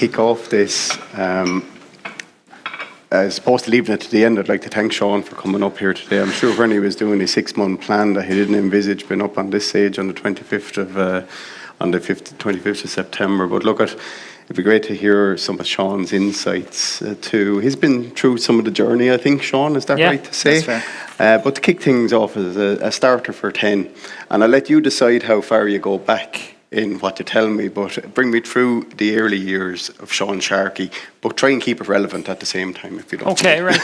kick off this, as opposed to leaving it to the end, I'd like to thank Shaun for coming up here today. I'm sure when he was doing his 6-month plan that he didn't envisage being up on this stage on the 25th of September. But look, it'd be great to hear some of Shaun's insights too. He's been through some of the journey, I think, Shaun, is that right to say? That's fair. But to kick things off as a starter for 10, and I'll let you decide how far you go back in what you tell me, but bring me through the early years of Shaun Sharkey, but try and keep it relevant at the same time, if you don't. Okay, right.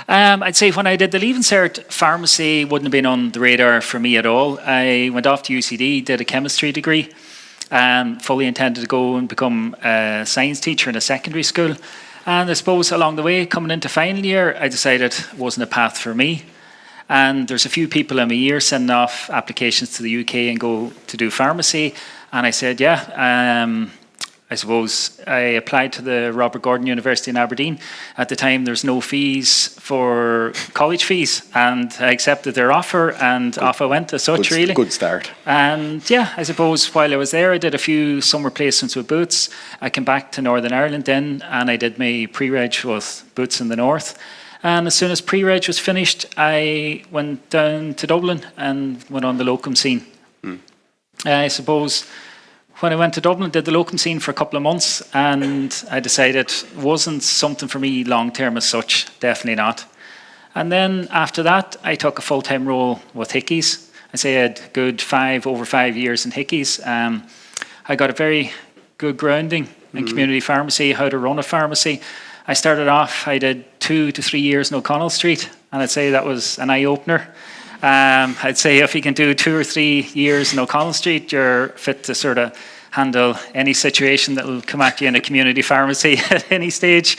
I'd say when I did the Leaving Cert, pharmacy wouldn't have been on the radar for me at all. I went off to UCD, did a chemistry degree, fully intended to go and become a science teacher in a secondary school. And I suppose along the way, coming into final year, I decided it wasn't a path for me. And there's a few people in my year sending off applications to the UK and go to do pharmacy. And I said, I suppose I applied to the Robert Gordon University in Aberdeen. At the time, there's no fees for college fees. And I accepted their offer and off I went as such, really. Good start. And I suppose while I was there, I did a few summer placements with Boots. I came back to Northern Ireland then, and I did my pre-reg with Boots in the North. And as soon as pre-reg was finished, I went down to Dublin and went on the locum scene. I suppose when I went to Dublin, did the locum scene for a couple of months, and I decided it wasn't something for me long-term as such, definitely not. And then after that, I took a full-time role with Hickey's. I say I had over 5 years in Hickey's. I got a very good grounding in community pharmacy, how to run a pharmacy. I started off, I did 2 to 3 years in O'Connell Street, and I'd say that was an eye-opener. I'd say if you can do 2 or 3 years in O'Connell Street, you're fit to sort of handle any situation that will come at you in a community pharmacy at any stage.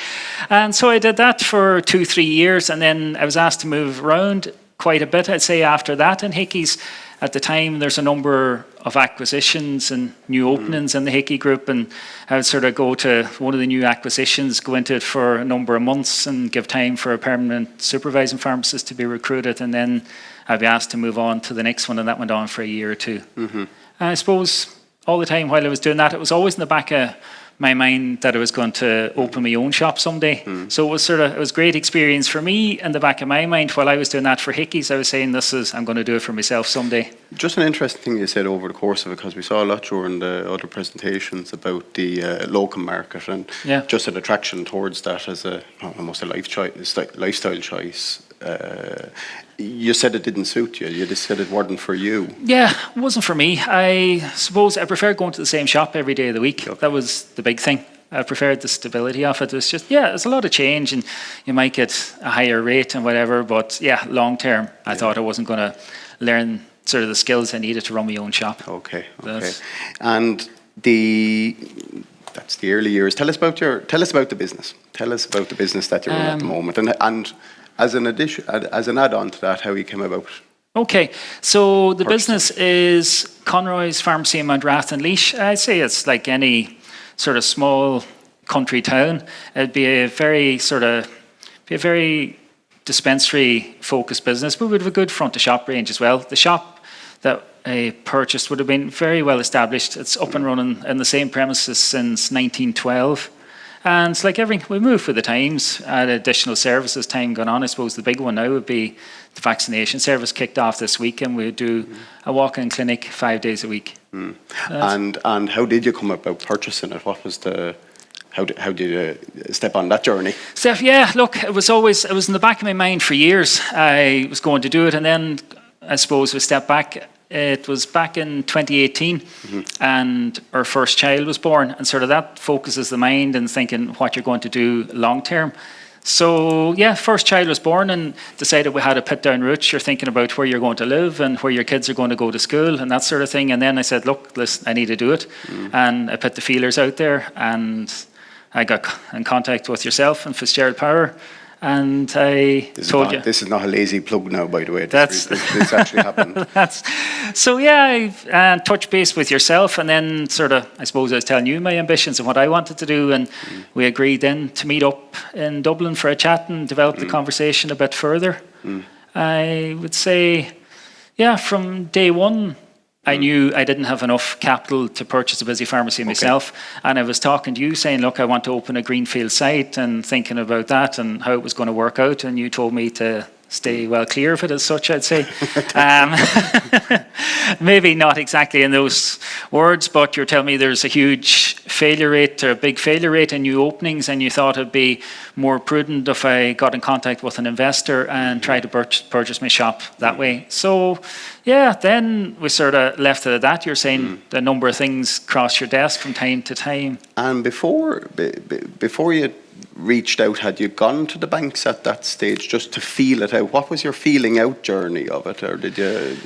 And so I did that for 2-3 years, and then I was asked to move around quite a bit, I'd say, after that in Hickey's. At the time, there's a number of acquisitions and new openings in the Hickey group, and I would sort of go to one of the new acquisitions, go into it for a number of months and give time for a permanent supervising pharmacist to be recruited, and then I'd be asked to move on to the next one, and that went on for a year or two. And I suppose all the time while I was doing that, it was always in the back of my mind that I was going to open my own shop someday. So it was great experience for me in the back of my mind while I was doing that for Hickey's. I was saying I'm going to do it for myself someday. Just an interesting thing you said over the course of it, because we saw a lot during the other presentations about the locum market and just an attraction towards that as almost a lifestyle choice. You said it didn't suit you. You just said it wasn't for you. Yeah, it wasn't for me. I suppose I preferred going to the same shop every day of the week. That was the big thing. I preferred the stability of it. It was just, there's a lot of change and you might get a higher rate and whatever. But long term, I thought I wasn't going to learn sort of the skills I needed to run my own shop. Okay. And that's the early years. Tell us about the business. Tell us about the business that you're in at the moment, and as an add-on to that, how you came about. Okay, so the business is Conroy's Pharmacy in Mount Rathlin Laois. I'd say it's like any sort of small country town. It'd be a very dispensary-focused business, but we'd have a good front-to-shop range as well. The shop that I purchased would have been very well established. It's up and running in the same premises since 1912. And it's like we move with the times, add additional services, time gone on. I suppose the big one now would be the vaccination service kicked off this week, and we do a walk-in clinic 5 days a week. And how did you come about purchasing it? What was how did you step on that journey? Look, it was in the back of my mind for years. I was going to do it, and then I suppose we stepped back. It was back in 2018 and our first child was born, and sort of that focuses the mind and thinking what you're going to do long term. So first child was born and decided we had to put down roots. You're thinking about where you're going to live and where your kids are going to go to school and that sort of thing. And then I said, look, listen, I need to do it. And I put the feelers out there, and I got in contact with yourself and Fitzgerald Power. And I told you. This is not a lazy plug now, by the way. This actually happened. I touched base with yourself, and then sort of, I suppose I was telling you my ambitions and what I wanted to do, and we agreed then to meet up in Dublin for a chat and develop the conversation a bit further. I would say, from day one, I knew I didn't have enough capital to purchase a busy pharmacy myself. And I was talking to you saying, look, I want to open a greenfield site, and thinking about that and how it was going to work out. And you told me to stay well clear of it, as such, I'd say. Maybe not exactly in those words, but you're telling me there's a huge failure rate, or a big failure rate in new openings, and you thought it'd be more prudent if I got in contact with an investor and tried to purchase my shop that way. So, yeah, then we sort of left it at that. You're saying a number of things cross your desk from time to time. And before you reached out, had you gone to the banks at that stage just to feel it out? What was your feeling out journey of it, or did you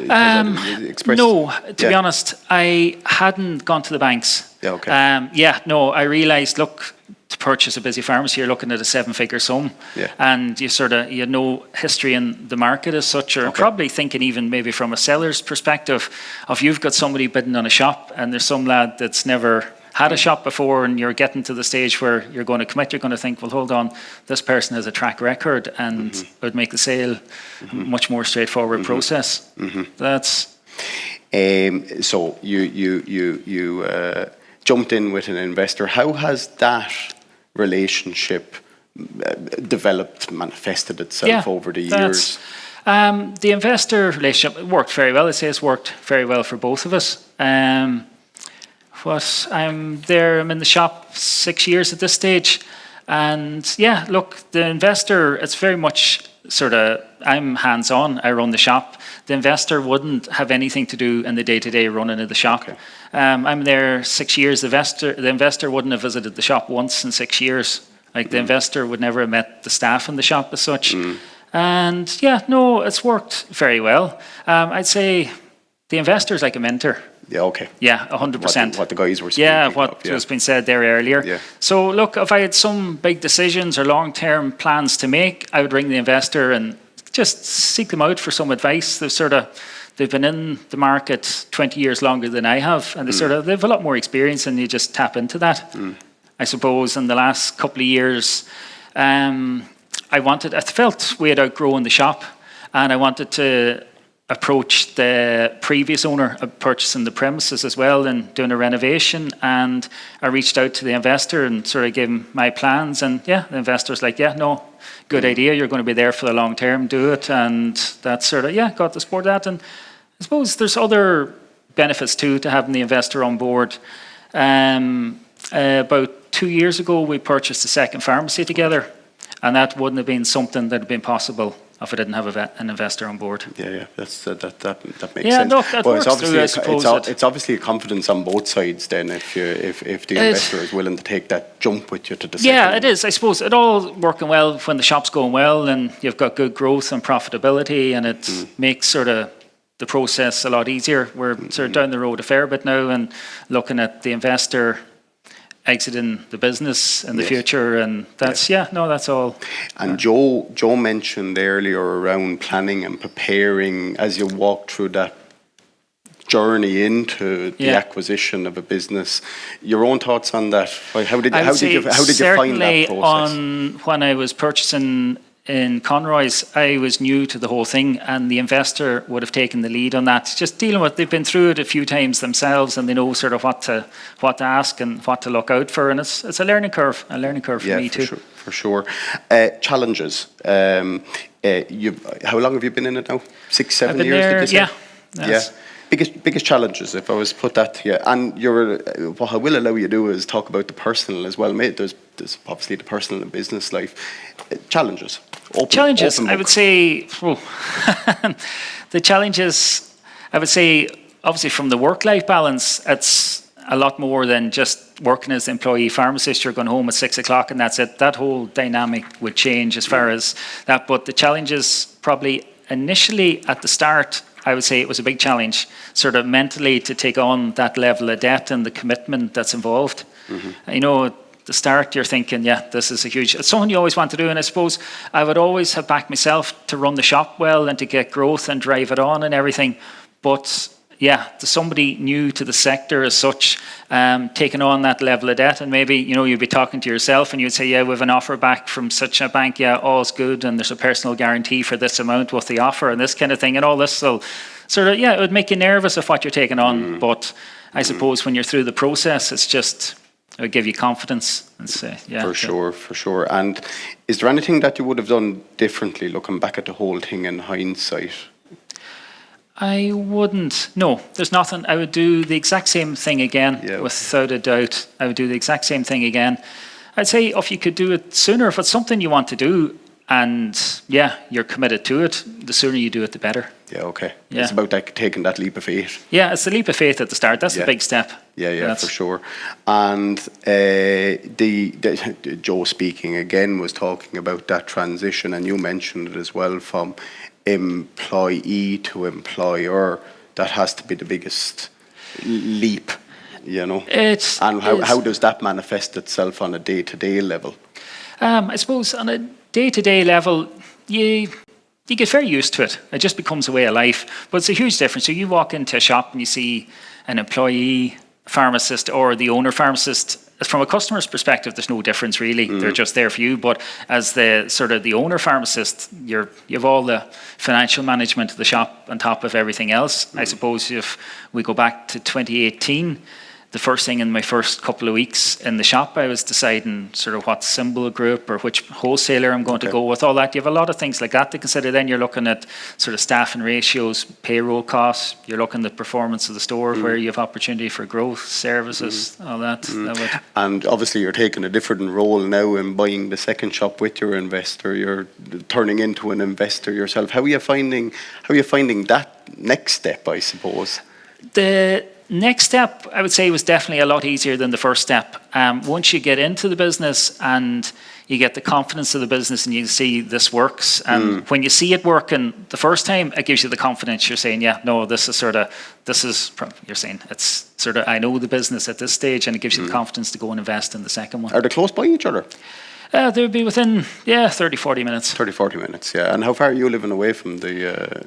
express? No, to be honest, I hadn't gone to the banks. Yeah, okay. I realised, look, to purchase a busy pharmacy, you're looking at a 7-figure sum, and you had no history in the market as such, or probably thinking even maybe from a seller's perspective, if you've got somebody bidding on a shop and there's some lad that's never had a shop before, and you're getting to the stage where you're going to commit, you're going to think, well, hold on, this person has a track record, and it would make the sale a much more straightforward process. That's so you jumped in with an investor. How has that relationship developed, manifested itself over the years? The investor relationship worked very well. I'd say it's worked very well for both of us. I'm in the shop 6 years at this stage. And yeah, look, the investor, it's very much I'm hands-on, I run the shop. The investor wouldn't have anything to do in the day-to-day running of the shop. I'm there 6 years. The investor wouldn't have visited the shop once in 6 years. Like, the investor would never have met the staff in the shop as such. And yeah, no, it's worked very well. I'd say the investor is like a mentor. Yeah, okay. Yeah, 100%. What the guys were speaking of. What has been said there earlier. Yeah. So look, if I had some big decisions or long-term plans to make, I would ring the investor and just seek them out for some advice. They've been in the market 20 years longer than I have, and they have a lot more experience, and you just tap into that. I suppose in the last couple of years, I felt we had outgrown the shop, and I wanted to approach the previous owner of purchasing the premises as well and doing a renovation, and I reached out to the investor and sort of gave him my plans, and the investor's like, good idea, you're going to be there for the long term, do it. And that got the support of that. And I suppose there's other benefits too to having the investor on board. About 2 years ago we purchased a second pharmacy together, and that wouldn't have been something that had been possible if I didn't have an investor on board. Yeah, that makes sense. No, that works through, I suppose. It's obviously a confidence on both sides then, if the investor is willing to take that jump with you to the second. Yeah, it is. I suppose it all working well when the shop's going well and you've got good growth and profitability, and it makes the process a lot easier. We're down the road a fair bit now and looking at the investor exiting the business in the future, and that's that's all. And Joe mentioned earlier around planning and preparing as you walk through that journey into the acquisition of a business. Your own thoughts on that? How did you find that process? When I was purchasing in Conroy's, I was new to the whole thing, and the investor would have taken the lead on that. Just dealing with, they've been through it a few times themselves, and they know what to ask and what to look out for, and it's a learning curve for me too. For sure. Challenges. How long have you been in it now? 6, 7 years? There, did you say? Yeah. Biggest challenges, if I was to put that to you, and what I will allow you to do is talk about the personal as well, mate. There's obviously the personal and business life challenges. I would say the challenges. I would say obviously from the work-life balance, it's a lot more than just working as an employee pharmacist. You're going home at 6 o'clock and that's it. That whole dynamic would change as far as that. But the challenges probably initially at the start, I would say it was a big challenge, mentally, to take on that level of debt and the commitment that's involved. At the start, you're thinking, this is it's something you always want to do. And I suppose I would always have backed myself to run the shop well and to get growth and drive it on and everything. But to somebody new to the sector as such, taking on that level of debt, and maybe, you'd be talking to yourself and you'd say, we have an offer back from such a bank, all's good, and there's a personal guarantee for this amount with the offer and this kind of thing, and all this will sort of, it would make you nervous of what you're taking on. But I suppose when you're through the process, it's just, it would give you confidence. And say, for sure. And is there anything that you would have done differently looking back at the whole thing in hindsight? I wouldn't. No, there's nothing. I would do the exact same thing again, without a doubt. I would do the exact same thing again. I'd say if you could do it sooner, if it's something you want to do and you're committed to it, the sooner you do it, the better. Yeah, okay. Yeah. It's about taking that leap of faith. Yeah, it's the leap of faith at the start. That's the big step. Yeah, for sure. And Joe speaking again was talking about that transition, and you mentioned it as well, from employee to employer. That has to be the biggest leap, how does that manifest itself on a day-to-day level? I suppose on a day-to-day level, you get very used to it. It just becomes a way of life. But it's a huge difference. So you walk into a shop and you see an employee pharmacist or the owner pharmacist. From a customer's perspective, there's no difference really. They're just there for you. But as the owner pharmacist, you have all the financial management of the shop on top of everything else. I suppose if we go back to 2018, the first thing in my first couple of weeks in the shop, I was deciding sort of what symbol group or which wholesaler I'm going to go with, all that. You have a lot of things like that to consider. Then you're looking at sort of staffing ratios, payroll costs. You're looking at performance of the store, where you have opportunity for growth, services, all that. And obviously you're taking a different role now in buying the second shop with your investor. You're turning into an investor yourself. How are you finding that next step, I suppose? The next step, I would say, was definitely a lot easier than the first step. Once you get into the business and you get the confidence of the business and you see this works, and when you see it working the first time, it gives you the confidence. You're saying, you're saying, it's sort of, I know the business at this stage, and it gives you the confidence to go and invest in the second one. Are they close by each other? They would be within 30, 40 minutes. 30, 40 minutes, yeah. And how far are you living away from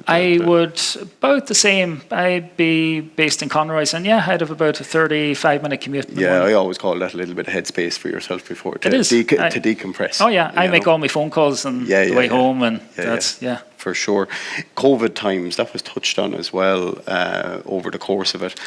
I would, about the same. I'd be based in Conroy's, and I'd have about a 35-minute commute. Yeah, I always call that a little bit of headspace for yourself before to decompress. Oh yeah, I make all my phone calls on the way home, and that's for sure. COVID times, that was touched on as well over the course of it.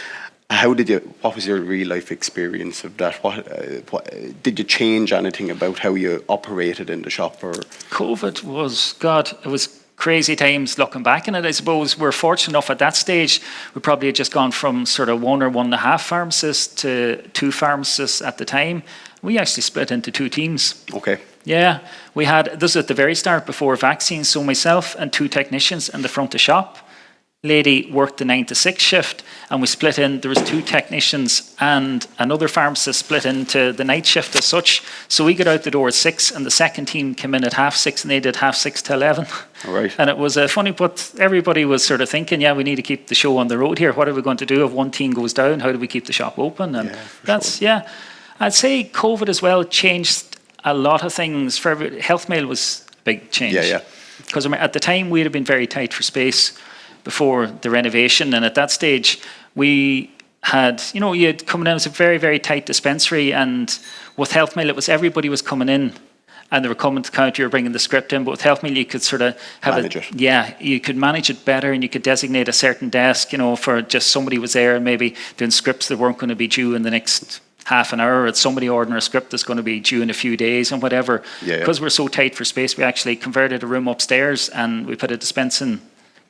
What was your real life experience of that? What did you change anything about how you operated in the shop? Or COVID was, it was crazy times looking back in it. I suppose we're fortunate enough at that stage, we probably had just gone from sort of 1 or 1.5 pharmacists to 2 pharmacists at the time. We actually split into 2 teams. Okay. Yeah, we had, this was at the very start before vaccines, so myself and 2 technicians in the front of shop. Lady worked the 9 to 6 shift, and we split in. There was 2 technicians and another pharmacist split into the night shift as such. So we got out the door at 6, and the second team came in at 6:30, and they did 6:30 to 11. All right. And it was funny, but everybody was sort of thinking, we need to keep the show on the road here. What are we going to do if one team goes down? How do we keep the shop open? And I'd say COVID as well changed a lot of things. Health Mail was a big change. Yeah. Because at the time we'd have been very tight for space before the renovation, and at that stage we had, you had coming in, it was a very, very tight dispensary, and with Health Mail it was everybody was coming in and they were coming to the counter, you were bringing the script in, but with Health Mail you could sort of have you could manage it better, and you could designate a certain desk, for just somebody was there and maybe doing scripts that weren't going to be due in the next half an hour, or it's somebody ordering a script that's going to be due in a few days and whatever. Because we're so tight for space, we actually converted a room upstairs and we put a dispensing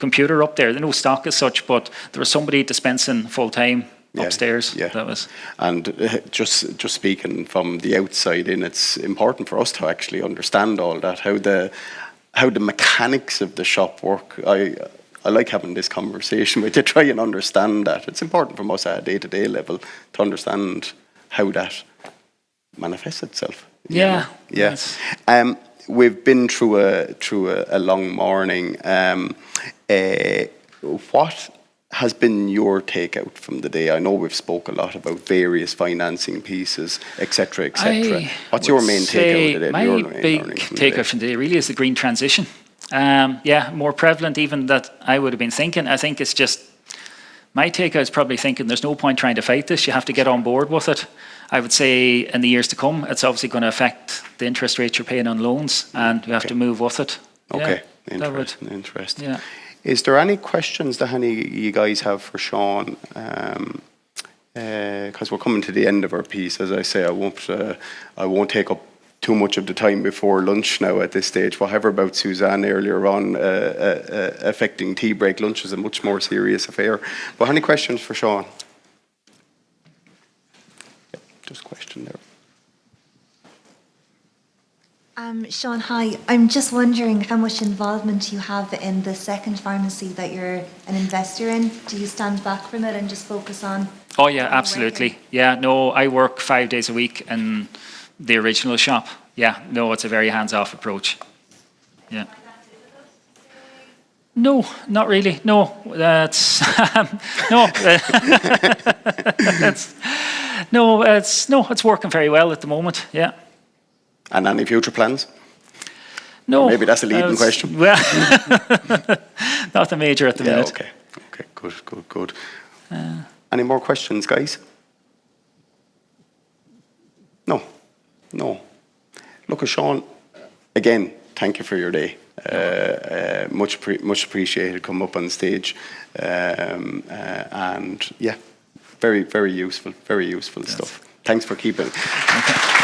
computer up there. There's no stock as such, but there was somebody dispensing full time upstairs. Yeah. That was. And just speaking from the outside in, it's important for us to actually understand all that, how the mechanics of the shop work. I like having this conversation with you, try and understand that. It's important from us at a day-to-day level to understand how that manifests itself. Yeah. Yes. We've been through a long morning. What has been your takeout from the day? I know we've spoke a lot about various financing pieces, etc., etc. What's your main takeout today? My big takeout from the day really is the green transition. More prevalent even that I would have been thinking. I think it's just, my takeout is probably thinking there's no point trying to fight this. You have to get on board with it. I would say in the years to come, it's obviously going to affect the interest rates you're paying on loans, and you have to move with it. Okay, interesting. Yeah. Is there any questions that any of you guys have for Shaun? Because we're coming to the end of our piece. As I say, I won't take up too much of the time before lunch now at this stage. Whatever about Suzanne earlier on, affecting tea break lunch is a much more serious affair. But any questions for Shaun? Yeah, just a question there. Shaun, hi. I'm just wondering how much involvement you have in the second pharmacy that you're an investor in. Do you stand back from it and just focus on? Oh yeah, absolutely. Yeah, no, I work 5 days a week in the original shop. Yeah, no, it's a very hands-off approach. Yeah. No, not really. No, that's no. It's working very well at the moment. Yeah. And any future plans? No. Or maybe that's a leading question. Well, nothing major at the minute. Okay. Good. Any more questions, guys? No. Look, Shaun, again, thank you for your day. Much appreciated. Come up on stage, and yeah, very useful stuff. Thanks for keeping it. Okay.